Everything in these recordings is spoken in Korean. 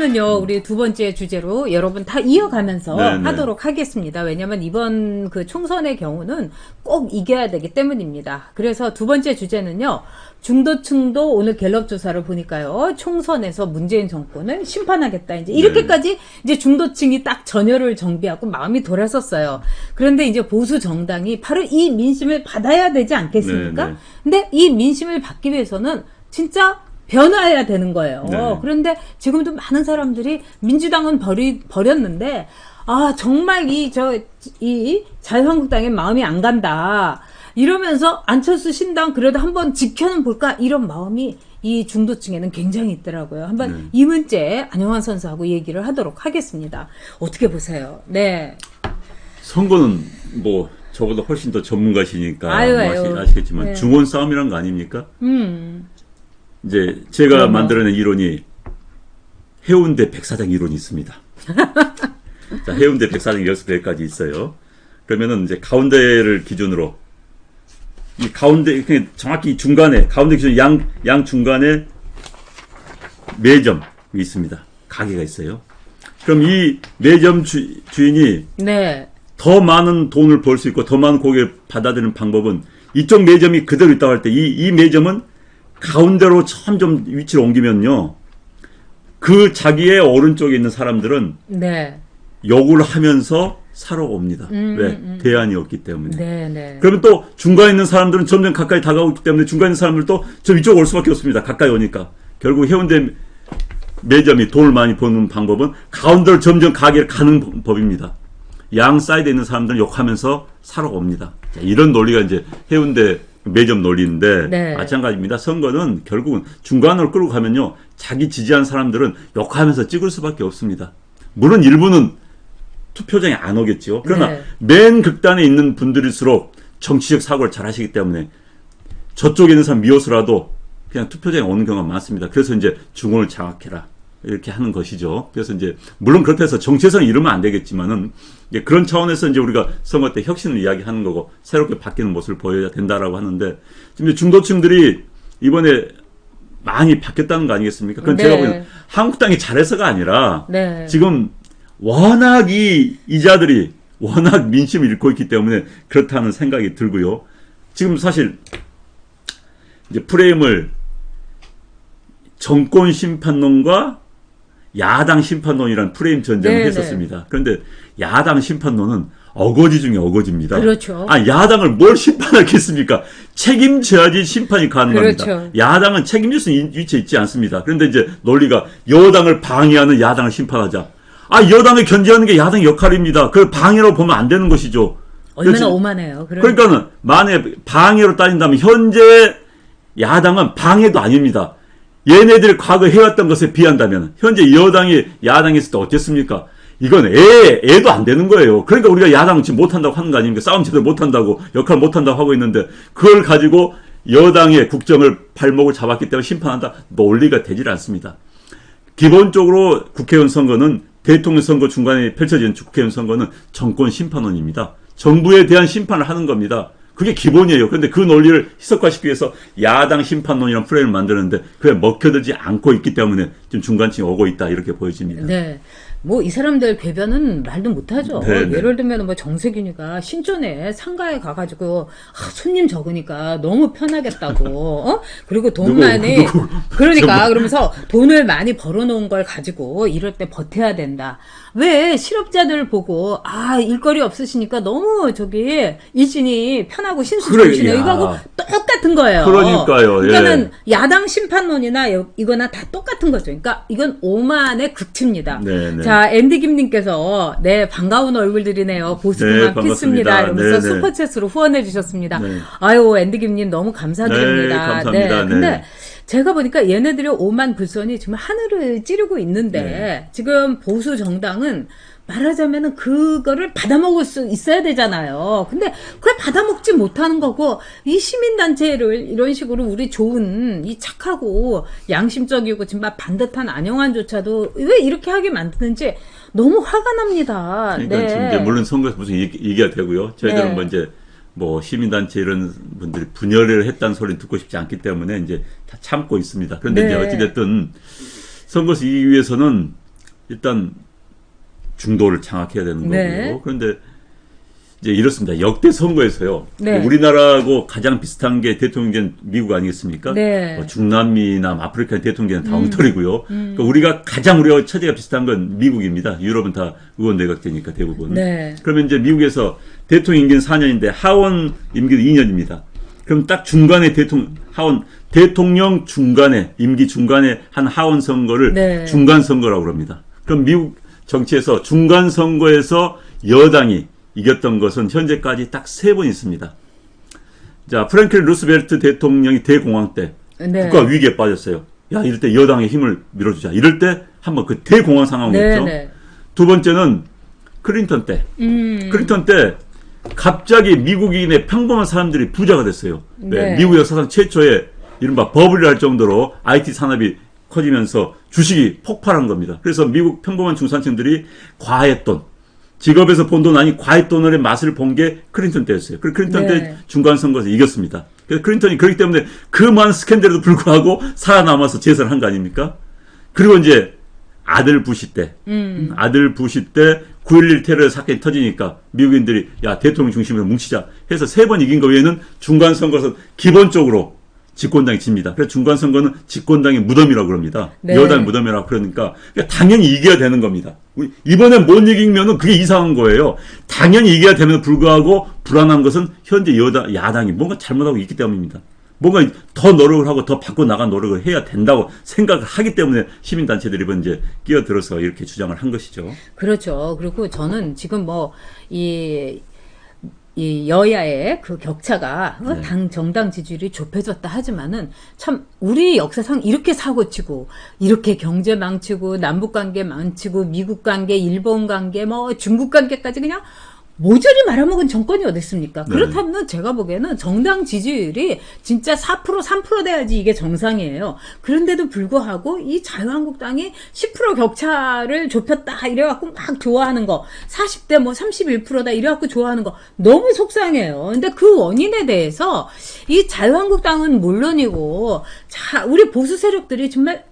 그러면은요, 우리 두 번째 주제로 여러분 다 이어가면서 네네. 하도록 하겠습니다. 왜냐면 이번 그 총선의 경우는 꼭 이겨야 되기 때문입니다. 그래서 두 번째 주제는요, 중도층도 오늘 갤럽 조사를 보니까요, 총선에서 문재인 정권을 심판하겠다. 이제 이렇게까지 이제 중도층이 딱 전열을 정비하고 마음이 돌아섰어요. 그런데 이제 보수 정당이 바로 이 민심을 받아야 되지 않겠습니까? 네네. 근데 이 민심을 받기 위해서는 진짜 변화해야 되는 거예요. 네. 그런데 지금도 많은 사람들이 민주당은 버렸는데, 아, 정말 이 자유한국당의 마음이 안 간다. 이러면서 안철수 신당 그래도 한번 지켜는 볼까? 이런 마음이 이 중도층에는 굉장히 있더라고요. 한번 이 문제 안영환 선수하고 얘기를 하도록 하겠습니다. 어떻게 보세요? 네. 선거는 뭐 저보다 훨씬 더 전문가시니까 아유. 아시겠지만 네. 중원 싸움이란 거 아닙니까? 이제 제가 그럼요. 만들어낸 이론이 해운대 백사장 이론이 있습니다. 자, 해운대 백사장 6개까지 있어요. 그러면은 이제 가운데를 기준으로 이 가운데 그냥 정확히 중간에 가운데 기준 양 중간에 매점이 있습니다. 가게가 있어요. 그럼 이 매점 주인이 네. 더 많은 돈을 벌 수 있고 더 많은 고객을 받아들이는 방법은 이쪽 매점이 그대로 있다고 할 때 이 매점은 가운데로 점점 위치를 옮기면요. 그 자기의 오른쪽에 있는 사람들은 네. 욕을 하면서 사러 옵니다. 왜? 대안이 없기 때문에. 네. 네. 그러면 또 중간에 있는 사람들은 점점 가까이 다가오기 때문에 중간에 있는 사람들도 저 이쪽 올 수밖에 없습니다. 가까이 오니까. 결국 해운대 매점이 돈을 많이 버는 방법은 가운데로 점점 가게를 가는 법입니다. 양 사이드에 있는 사람들은 욕하면서 사러 옵니다. 자, 이런 논리가 이제 해운대 매점 논리인데 네. 마찬가지입니다. 선거는 결국은 중간으로 끌고 가면요. 자기 지지한 사람들은 욕하면서 찍을 수밖에 없습니다. 물론 일부는 투표장에 안 오겠죠. 그러나 네. 맨 극단에 있는 분들일수록 정치적 사고를 잘 하시기 때문에 저쪽에 있는 사람 미워서라도 그냥 투표장에 오는 경우가 많습니다. 그래서 이제 중원을 장악해라. 이렇게 하는 것이죠. 그래서 이제, 물론 그렇다 해서 정체성이 이러면 안 되겠지만은, 이제 그런 차원에서 이제 우리가 선거 때 혁신을 이야기하는 거고, 새롭게 바뀌는 모습을 보여야 된다라고 하는데, 지금 이제 중도층들이 이번에 많이 바뀌었다는 거 아니겠습니까? 그건 네. 제가 보기에는 한국당이 잘해서가 아니라, 네. 지금 워낙 이 이자들이 워낙 민심을 잃고 있기 때문에 그렇다는 생각이 들고요. 지금 사실 이제 프레임을 정권 심판론과 야당 심판론이라는 프레임 전쟁을 네네. 했었습니다. 그런데 야당 심판론은 어거지 중에 어거지입니다. 그렇죠. 아, 야당을 뭘 심판하겠습니까? 책임져야지 심판이 가능합니다. 그렇죠. 야당은 책임질 수 있는 위치에 있지 않습니다. 그런데 이제 논리가 여당을 방해하는 야당을 심판하자. 아, 여당을 견제하는 게 야당의 역할입니다. 그걸 방해로 보면 안 되는 것이죠. 얼마나 그래서 오만해요. 그러니까는 만약에 방해로 따진다면 현재 야당은 방해도 아닙니다. 얘네들이 과거 해왔던 것에 비한다면 현재 여당이 야당에 있을 때 어땠습니까? 이건 애도 안 되는 거예요. 그러니까 우리가 야당은 지금 못한다고 하는 거 아닙니까? 싸움 제대로 못한다고, 역할 못한다고 하고 있는데 그걸 가지고 여당의 국정을 발목을 잡았기 때문에 심판한다? 논리가 되질 않습니다. 기본적으로 국회의원 선거는 대통령 선거 중간에 펼쳐지는 국회의원 선거는 정권 심판원입니다. 정부에 대한 심판을 하는 겁니다. 그게 기본이에요. 그런데 그 논리를 희석화시키기 위해서 야당 심판론이라는 프레임을 만드는데 그게 먹혀들지 않고 있기 때문에 지금 중간층이 오고 있다 이렇게 보여집니다. 네. 뭐 이 사람들 궤변은 말도 못하죠. 네네. 예를 들면 뭐 정세균이가 신촌에 상가에 가가지고 손님 적으니까 너무 편하겠다고. 그리고 돈 많이 그러니까 그러면서 돈을 많이 벌어놓은 걸 가지고 이럴 때 버텨야 된다. 왜 실업자들 보고 일거리 없으시니까 너무 일진이 편하고 신수 좋으시네 이거하고 똑같은 거예요. 그러니까요. 그러니까는 야당 심판론이나 이거나 다 똑같은 거죠. 그러니까 이건 오만의 극치입니다. 네네. 자, 앤디김님께서 네 반가운 얼굴들이네요. 보수그만 네, 피스입니다. 반갑습니다. 이러면서 네네. 슈퍼챗으로 후원해 주셨습니다. 네. 아유 앤디김님 너무 감사드립니다. 네, 감사합니다. 근데 네. 제가 보니까 얘네들의 오만 불선이 지금 하늘을 찌르고 있는데 지금 보수 정당은 말하자면은 그거를 받아먹을 수 있어야 되잖아요. 근데 그걸 받아먹지 못하는 거고 이 시민단체를 이런 식으로 우리 좋은 이 착하고 양심적이고 정말 반듯한 안영환조차도 왜 이렇게 하게 만드는지 너무 화가 납니다. 그러니까 네. 지금 이제 물론 선거에서 무슨 얘기가 되고요. 저희들은 네. 뭐 이제 뭐 시민단체 이런 분들이 분열을 했다는 소리는 듣고 싶지 않기 때문에 이제 다 참고 있습니다. 그런데 네. 이제 어찌됐든 선거에서 이기기 위해서는 일단 중도를 장악해야 되는 거고요. 네. 그런데 이제 이렇습니다. 역대 선거에서요. 네. 우리나라하고 가장 비슷한 게 대통령제는 미국 아니겠습니까? 네. 뭐 중남미나 아프리카 대통령제는 다 엉터리고요. 그러니까 우리가 가장 우리가 처지가 비슷한 건 미국입니다. 유럽은 다 의원 내각제니까 대부분. 네. 그러면 이제 미국에서 대통령 임기는 4년인데 하원 임기는 2년입니다. 그럼 딱 중간에 대통령 중간에 임기 중간에 한 하원 선거를 네. 중간 선거라고 그럽니다. 그럼 미국 정치에서 중간 선거에서 여당이 이겼던 것은 현재까지 딱 3번 있습니다. 자, 프랭클린 루스벨트 대통령이 대공황 때 네. 국가 위기에 빠졌어요. 야, 이럴 때 여당의 힘을 밀어주자. 이럴 때 한번 그 대공황 상황이었죠. 네. 두 번째는 클린턴 때. 클린턴 때 갑자기 미국인의 평범한 사람들이 부자가 됐어요. 네. 미국 역사상 최초의 이른바 버블이 할 정도로 IT 산업이 커지면서 주식이 폭발한 겁니다. 그래서 미국 평범한 중산층들이 과했돈, 직업에서 본 돈 아닌 과했돈의 맛을 본 게 클린턴 때였어요. 그리고 클린턴 네. 때 중간 선거에서 이겼습니다. 그래서 클린턴이 그렇기 때문에 그 많은 스캔들에도 불구하고 살아남아서 재선을 한 거 아닙니까? 그리고 이제 아들 부시 때, 아들 부시 때 9.11 테러 사건이 터지니까 미국인들이 야 대통령 중심으로 뭉치자 해서 3번 이긴 거 외에는 중간 선거에서 기본적으로 집권당이 집니다. 그래서 중간 선거는 집권당의 무덤이라고 그럽니다. 네. 여당의 무덤이라고 그러니까 당연히 이겨야 되는 겁니다. 이번에 못 이기면은 그게 이상한 거예요. 당연히 이겨야 됨에도 불구하고 불안한 것은 현재 야당이 뭔가 잘못하고 있기 때문입니다. 뭔가 더 노력을 하고 더 바꿔 나간 노력을 해야 된다고 생각을 하기 때문에 시민단체들이 이제 끼어들어서 이렇게 주장을 한 것이죠. 그렇죠. 그리고 저는 지금 이 여야의 그 격차가 네. 정당 지지율이 좁혀졌다 하지만은 참 우리 역사상 이렇게 사고치고 이렇게 경제 망치고 남북 관계 망치고 미국 관계, 일본 관계, 뭐 중국 관계까지 그냥 모조리 말아먹은 정권이 어디 있습니까? 네. 그렇다면 제가 보기에는 정당 지지율이 진짜 4%, 3% 돼야지 이게 정상이에요. 그런데도 불구하고 이 자유한국당이 10% 격차를 좁혔다 이래갖고 막 좋아하는 거, 40대 뭐 31%다 이래갖고 좋아하는 거 너무 속상해요. 근데 그 원인에 대해서 이 자유한국당은 물론이고 우리 보수 세력들이 정말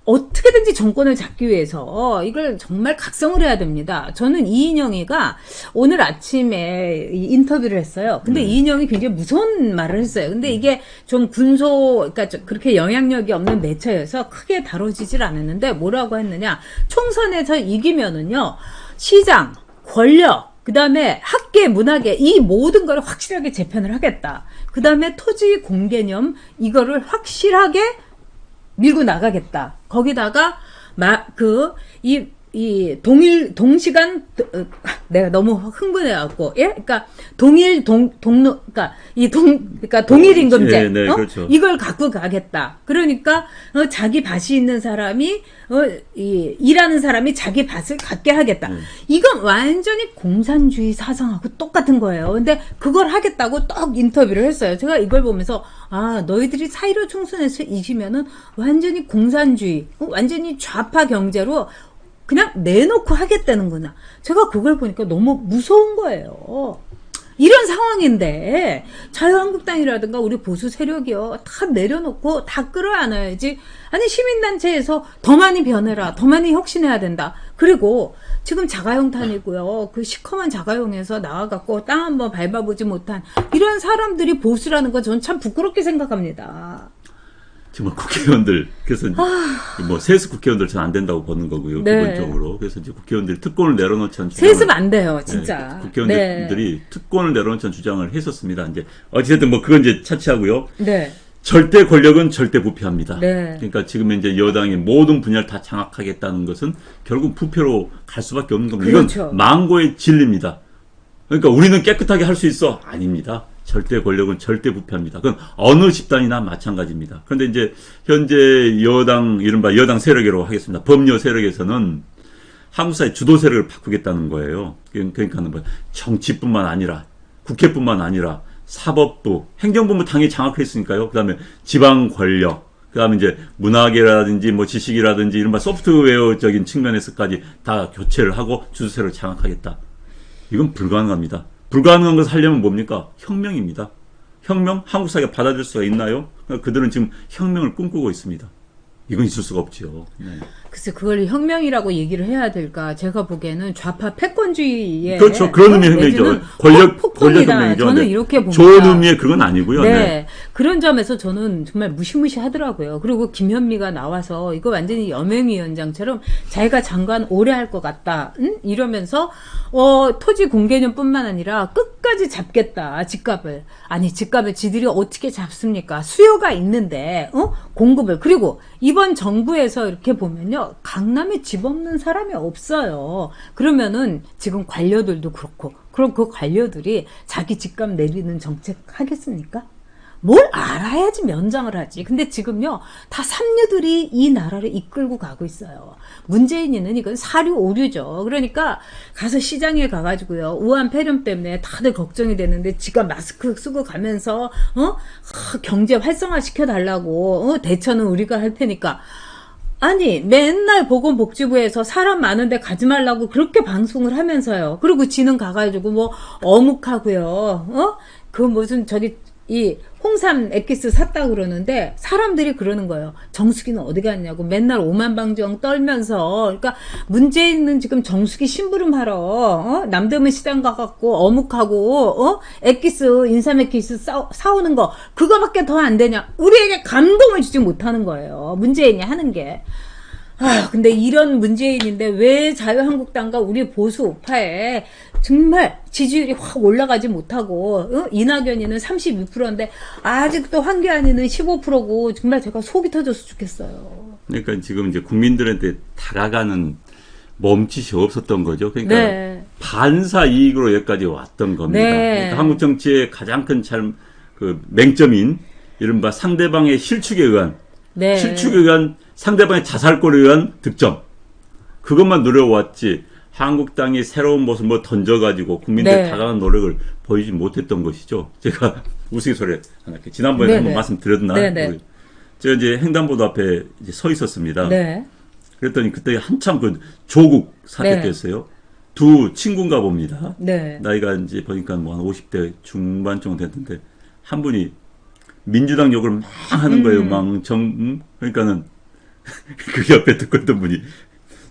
어떻게든지 정권을 잡기 위해서 이걸 정말 각성을 해야 됩니다. 저는 이인영이가 오늘 아침에 인터뷰를 했어요. 근데 이인영이 굉장히 무서운 말을 했어요. 근데 이게 좀 그러니까 그렇게 영향력이 없는 매체여서 크게 다뤄지질 않았는데 뭐라고 했느냐. 총선에서 이기면은요, 시장, 권력, 그 다음에 학계, 문화계, 이 모든 걸 확실하게 재편을 하겠다. 그 다음에 토지 공개념, 이거를 확실하게 밀고 나가겠다. 거기다가 동시간 내가 너무 흥분해갖고 그러니까 그러니까 동일 임금제 네, 그렇죠. 이걸 갖고 가겠다. 그러니까 자기 밭이 있는 사람이 일하는 사람이 자기 밭을 갖게 하겠다. 이건 완전히 공산주의 사상하고 똑같은 거예요. 근데 그걸 하겠다고 떡 인터뷰를 했어요. 제가 이걸 보면서 너희들이 4.15 총선에서 이기면은 완전히 공산주의, 완전히 좌파 경제로 그냥 내놓고 하겠다는구나. 제가 그걸 보니까 너무 무서운 거예요. 이런 상황인데 자유한국당이라든가 우리 보수 세력이요 다 내려놓고 다 끌어안아야지. 아니 시민단체에서 더 많이 변해라, 더 많이 혁신해야 된다. 그리고 지금 자가용탄이고요, 그 시커먼 자가용에서 나와갖고 땅 한번 밟아보지 못한 이런 사람들이 보수라는 건 저는 참 부끄럽게 생각합니다. 정말 국회의원들, 그래서 뭐 세습 국회의원들 전 안 된다고 보는 거고요. 네. 기본적으로. 그래서 이제 국회의원들이 특권을 내려놓자는 세습 안 돼요, 진짜. 국회의원들이 특권을 내려놓자는 주장을 했었습니다. 이제 어쨌든 뭐 그건 이제 차치하고요. 네. 절대 권력은 절대 부패합니다. 네. 그러니까 지금 이제 여당이 모든 분야를 다 장악하겠다는 것은 결국 부패로 갈 수밖에 없는 겁니다. 그렇죠. 이건 망고의 진리입니다. 그러니까 우리는 깨끗하게 할 수 있어? 아닙니다. 절대 권력은 절대 부패합니다. 그건 어느 집단이나 마찬가지입니다. 그런데 이제 현재 이른바 여당 세력이라고 하겠습니다. 법료 세력에서는 한국 사회 주도 세력을 바꾸겠다는 거예요. 그러니까 뭐 정치뿐만 아니라 국회뿐만 아니라 사법부, 행정부도 당연히 장악했으니까요. 그 다음에 지방 권력, 그 다음에 이제 문화계라든지 뭐 지식이라든지 이른바 소프트웨어적인 측면에서까지 다 교체를 하고 주도 세력을 장악하겠다. 이건 불가능합니다. 불가능한 것을 하려면 뭡니까? 혁명입니다. 혁명? 한국 사회가 받아들일 수가 있나요? 그들은 지금 혁명을 꿈꾸고 있습니다. 이건 있을 수가 없죠. 네. 글쎄 그걸 혁명이라고 얘기를 해야 될까? 제가 보기에는 좌파 패권주의의 그렇죠. 그런 의미의 혁명이죠. 권력 폭풍이다. 혁명이죠. 저는 네. 이렇게 봅니다. 좋은 의미의 그건 아니고요. 네. 네. 그런 점에서 저는 정말 무시무시하더라고요. 그리고 김현미가 나와서 이거 완전히 여명위원장처럼 자기가 장관 오래 할 것 같다. 응? 이러면서 토지 공개념뿐만 아니라 끝까지 잡겠다. 집값을. 아니 집값을 지들이 어떻게 잡습니까? 수요가 있는데 공급을. 그리고 이번 정부에서 이렇게 보면요. 강남에 집 없는 사람이 없어요. 그러면은 지금 관료들도 그렇고 그럼 그 관료들이 자기 집값 내리는 정책 하겠습니까? 뭘 알아야지 면장을 하지. 근데 지금요, 다 삼류들이 이 나라를 이끌고 가고 있어요. 문재인이는 이건 사류 오류죠. 그러니까 가서 시장에 가가지고요, 우한 폐렴 때문에 다들 걱정이 되는데 지가 마스크 쓰고 가면서 경제 활성화 시켜달라고 대처는 우리가 할 테니까. 아니 맨날 보건복지부에서 사람 많은데 가지 말라고 그렇게 방송을 하면서요. 그리고 지는 가가지고 뭐 어묵하고요. 그 무슨 저기 이 홍삼 엑기스 샀다 그러는데 사람들이 그러는 거예요. 정수기는 어디 갔냐고 맨날 오만방정 떨면서. 그러니까 문재인은 지금 정수기 심부름하러 남대문 시장 가갖고 어묵하고 엑기스 인삼 엑기스 사오는 거 그거밖에 더 안 되냐. 우리에게 감동을 주지 못하는 거예요. 문재인이 하는 게. 근데 이런 문재인인데 왜 자유한국당과 우리 보수 우파에 정말 지지율이 확 올라가지 못하고 이낙연이는 32%인데 아직도 황교안이는 15%고 정말 제가 속이 터져서 죽겠어요. 그러니까 지금 이제 국민들한테 다가가는 몸짓이 없었던 거죠. 그러니까 네. 반사 이익으로 여기까지 왔던 겁니다. 네. 그러니까 한국 정치의 가장 큰 그 맹점인 이른바 상대방의 실축에 의한 네. 실축에 의한 상대방의 자살골에 의한 득점. 그것만 노려왔지 한국당이 새로운 모습을 던져가지고 국민들 네. 다가가는 노력을 보이지 못했던 것이죠. 제가 우스갯소리 하나 지난번에 네네. 한번 말씀드렸나? 네네. 제가 이제 횡단보도 앞에 이제 서 있었습니다. 네. 그랬더니 그때 한참 그 조국 사태 네. 때였어요. 두 친구인가 봅니다. 네. 나이가 이제 보니까 뭐 한 50대 중반 정도 됐는데 한 분이 민주당 욕을 막 하는 거예요. 그러니까는 그 옆에 듣고 있던 분이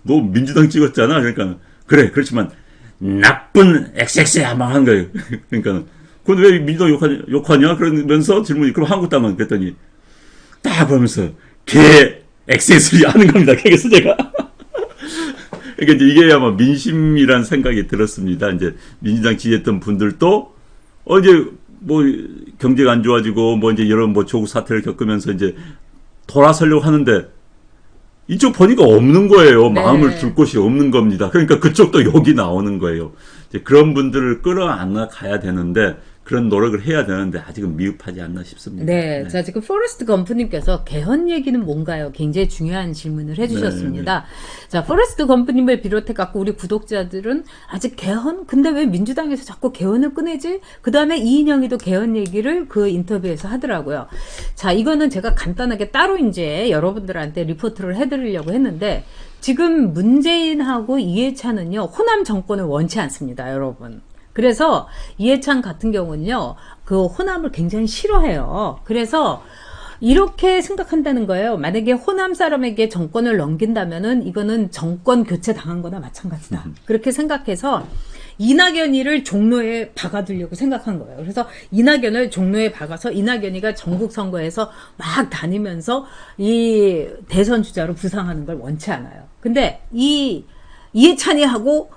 너 민주당 찍었잖아. 그러니까 그래 그렇지만 나쁜 XX야 막 한 거예요. 그러니까는 그건 왜 민주당 욕하냐 그러면서 질문이 그럼 한국당은 그랬더니 딱 보면서 개 XX를 하는 겁니다. 그래서 제가 그러니까 이제 이게 아마 민심이란 생각이 들었습니다. 이제 민주당 지지했던 분들도 이제 뭐 경제가 안 좋아지고 뭐 이제 여러 뭐 조국 사태를 겪으면서 이제 돌아서려고 하는데 이쪽 보니까 없는 거예요. 네. 마음을 둘 곳이 없는 겁니다. 그러니까 그쪽도 욕이 나오는 거예요. 이제 그런 분들을 끌어안아 가야 되는데 그런 노력을 해야 되는데 아직은 미흡하지 않나 싶습니다. 네. 자, 지금 포레스트 검프님께서 개헌 얘기는 뭔가요? 굉장히 중요한 질문을 해주셨습니다. 자, 포레스트 검프님을 비롯해갖고 우리 구독자들은 아직 개헌? 근데 왜 민주당에서 자꾸 개헌을 꺼내지? 그 다음에 이인영이도 개헌 얘기를 그 인터뷰에서 하더라고요. 자, 이거는 제가 간단하게 따로 이제 여러분들한테 리포트를 해드리려고 했는데 지금 문재인하고 이해찬은요, 호남 정권을 원치 않습니다, 여러분. 그래서 이해찬 같은 경우는요, 그 호남을 굉장히 싫어해요. 그래서 이렇게 생각한다는 거예요. 만약에 호남 사람에게 정권을 넘긴다면은 이거는 정권 교체 당한 거나 마찬가지다. 그렇게 생각해서 이낙연이를 종로에 박아두려고 생각한 거예요. 그래서 이낙연을 종로에 박아서 이낙연이가 전국 선거에서 막 다니면서 이 대선 주자로 부상하는 걸 원치 않아요. 근데 이해찬이 하고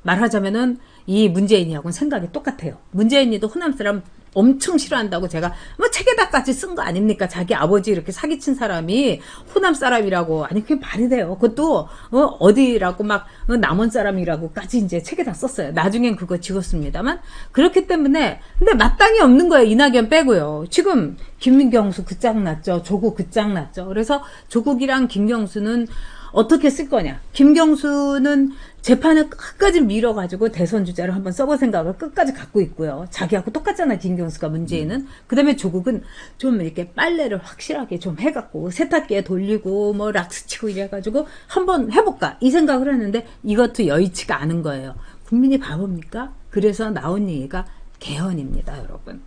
말하자면은 이 문재인이하고는 생각이 똑같아요. 문재인이도 호남 사람 엄청 싫어한다고 제가 뭐 책에다까지 쓴 거 아닙니까? 자기 아버지 이렇게 사기친 사람이 호남 사람이라고. 아니 그게 말이 돼요. 그것도 어디라고 막 남원 사람이라고까지 이제 책에다 썼어요. 나중엔 그거 지웠습니다만 그렇기 때문에 근데 마땅히 없는 거예요. 이낙연 빼고요. 지금 김경수 끝장났죠. 조국 끝장났죠. 그래서 조국이랑 김경수는 어떻게 쓸 거냐. 김경수는 재판을 끝까지 밀어가지고 대선 주자를 한번 써볼 생각을 끝까지 갖고 있고요. 자기하고 똑같잖아, 김경수가 문재인은. 그 다음에 조국은 좀 이렇게 빨래를 확실하게 좀 해갖고 세탁기에 돌리고 뭐 락스 치고 이래가지고 한번 해볼까 이 생각을 했는데 이것도 여의치가 않은 거예요. 국민이 바보입니까? 그래서 나온 얘기가 개헌입니다, 여러분.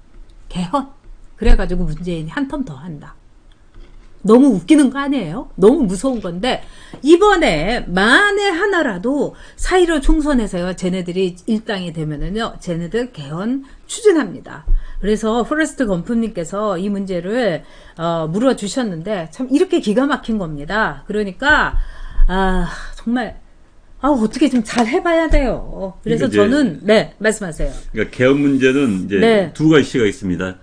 개헌. 그래가지고 문재인이 한 턴 더 한다. 너무 웃기는 거 아니에요? 너무 무서운 건데 이번에 만에 하나라도 4.15 총선에서요 쟤네들이 일당이 되면은요 쟤네들 개헌 추진합니다. 그래서 포레스트 검프님께서 이 문제를 물어주셨는데 참 이렇게 기가 막힌 겁니다. 그러니까 정말 어떻게 좀 잘 해봐야 돼요. 그래서 저는 네 말씀하세요. 그러니까 개헌 문제는 이제 네. 두 가지가 있습니다.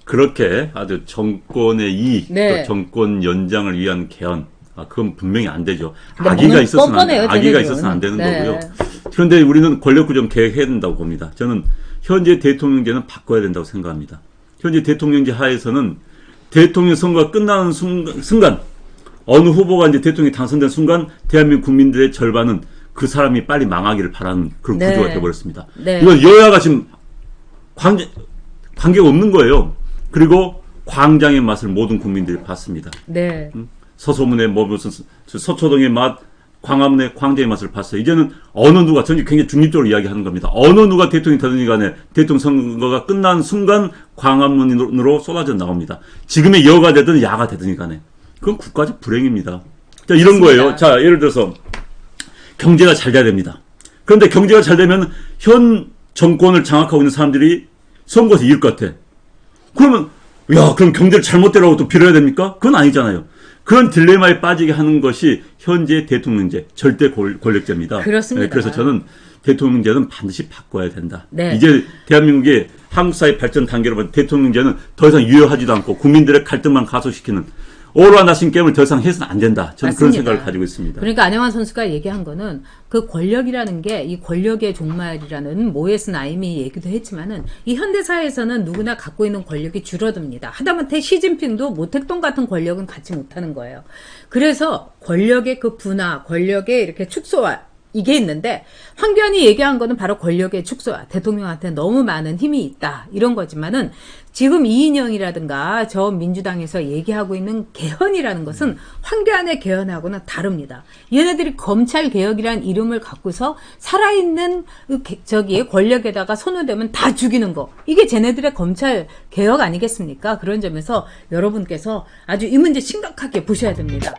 그렇게 아주 정권의 이익, 네. 또 정권 연장을 위한 개헌, 그건 분명히 안 되죠. 근데 악의가 뭔가 있어서는 뻔뻔해요, 악의가 쟤네들은. 있어서는 안 되는 네. 거고요. 그런데 우리는 권력 구정 개혁해야 된다고 봅니다. 저는 현재 대통령제는 바꿔야 된다고 생각합니다. 현재 대통령제 하에서는 대통령 선거가 끝나는 순간 어느 후보가 이제 대통령이 당선된 순간 대한민국 국민들의 절반은 그 사람이 빨리 망하기를 바라는 그런 네. 구조가 되어버렸습니다. 네. 이건 여야가 지금 관계가 없는 거예요. 그리고 광장의 맛을 모든 국민들이 봤습니다. 네. 서소문의 무슨 서초동의 맛, 광화문의 광장의 맛을 봤어요. 이제는 어느 누가, 저는 굉장히 중립적으로 이야기하는 겁니다. 어느 누가 대통령이 되든지 간에 대통령 선거가 끝난 순간 광화문으로 쏟아져 나옵니다. 지금의 여가 되든 야가 되든지 간에. 그건 국가적 불행입니다. 자, 이런 맞습니다. 거예요. 자, 예를 들어서 경제가 잘 돼야 됩니다. 그런데 경제가 잘 되면 현 정권을 장악하고 있는 사람들이 선거에서 이길 것 같아. 그러면 그럼 경제를 잘못되라고 또 빌어야 됩니까? 그건 아니잖아요. 그런 딜레마에 빠지게 하는 것이 현재 대통령제, 절대 권력제입니다. 그렇습니다. 네, 그래서 저는 대통령제는 반드시 바꿔야 된다. 네. 이제 대한민국의 한국 사회 발전 단계로 보면 대통령제는 더 이상 유효하지도 않고 국민들의 갈등만 가속시키는 오로와 나신 게임을 더 이상 해서는 안 된다. 저는 그런 맞습니다. 생각을 가지고 있습니다. 그러니까 안영환 선수가 얘기한 거는 그 권력이라는 게 이 권력의 종말이라는 모에스 나임이 얘기도 했지만은 이 현대사회에서는 누구나 갖고 있는 권력이 줄어듭니다. 하다못해 시진핑도 모택동 같은 권력은 갖지 못하는 거예요. 그래서 권력의 그 분화, 권력의 이렇게 축소화 이게 있는데 황교안이 얘기한 거는 바로 권력의 축소화, 대통령한테 너무 많은 힘이 있다 이런 거지만은 지금 이인영이라든가 저 민주당에서 얘기하고 있는 개헌이라는 것은 황교안의 개헌하고는 다릅니다. 얘네들이 검찰 개혁이란 이름을 갖고서 살아있는 저기 권력에다가 손을 대면 다 죽이는 거 이게 쟤네들의 검찰 개혁 아니겠습니까? 그런 점에서 여러분께서 아주 이 문제 심각하게 보셔야 됩니다.